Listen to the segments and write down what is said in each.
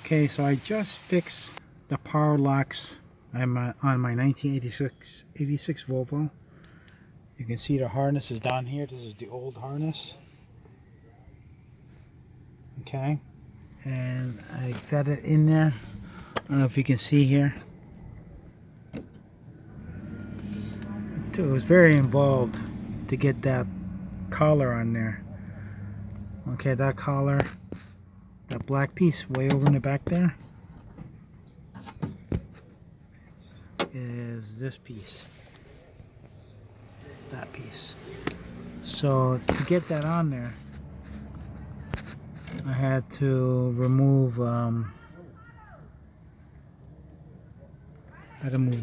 Okay, so I just fixed the power locks on my 1986 Volvo. You can see the harness is down here. This is the old harness. Okay, and I fed it in there. I don't know if you can see here. It was very involved to get that collar on there. Okay, that collar, that black piece way over in the back there, is this piece, that piece. So to get that on there, I had to remove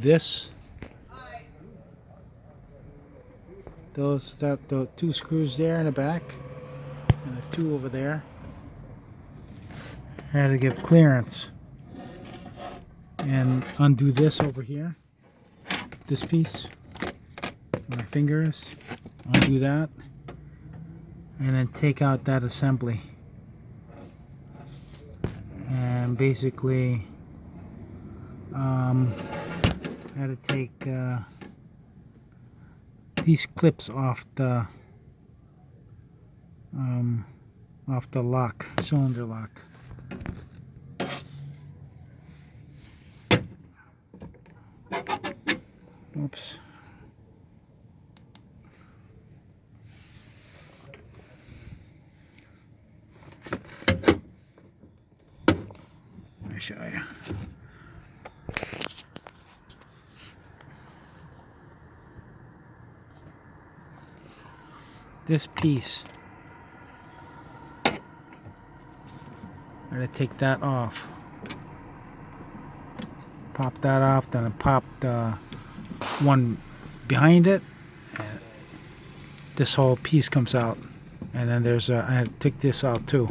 this, the two screws there in the back, and the two over there. I had to give clearance and undo this over here, this piece, where my finger is. Undo that, and then take out that assembly. And basically, I had to take these clips off the lock, cylinder lock. Oops. Let me show you. This piece, I'm going to take that off. Pop that off, then I pop the one behind it, and this whole piece comes out. And then there's I took this out too.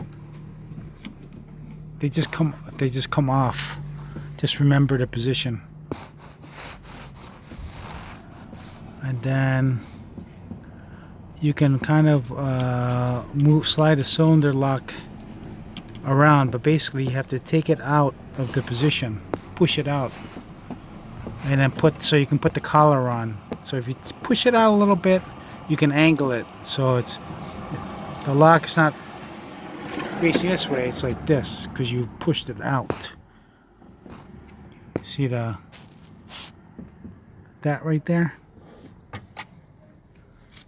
They just come off. Just remember the position. And then you can kind of slide the cylinder lock around, but basically you have to take it out of the position, push it out, and then so you can put the collar on. So if you push it out a little bit, you can angle it so the lock is not facing this way, it's like this because you pushed it out. See that right there?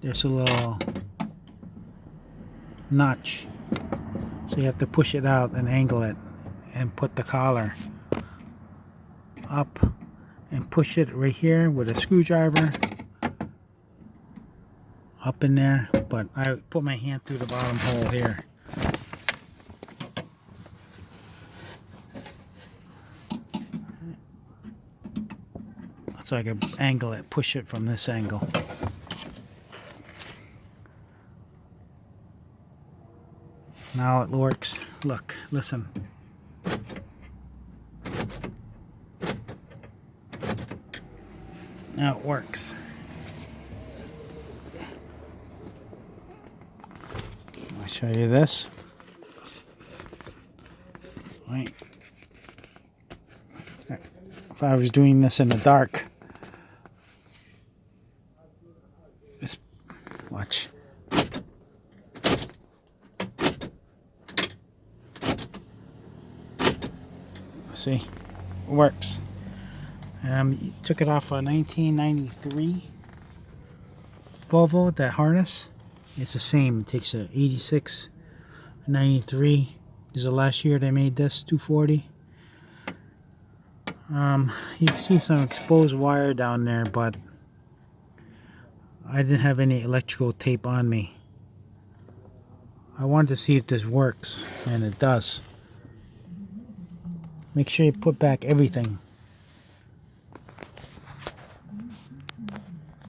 There's a little notch, so you have to push it out and angle it and put the collar up and push it right here with a screwdriver up in there, but I put my hand through the bottom hole here. So I can angle it, push it from this angle. Now it works. Look, listen. Now it works. I'll show you this. Right. If I was doing this in the dark, just watch. See, it works. Took it off a 1993 Volvo, that harness. It's the same. It takes a 86, 93. This is the last year they made this, 240. You can see some exposed wire down there, but I didn't have any electrical tape on me. I wanted to see if this works, and it does. Make sure you put back everything.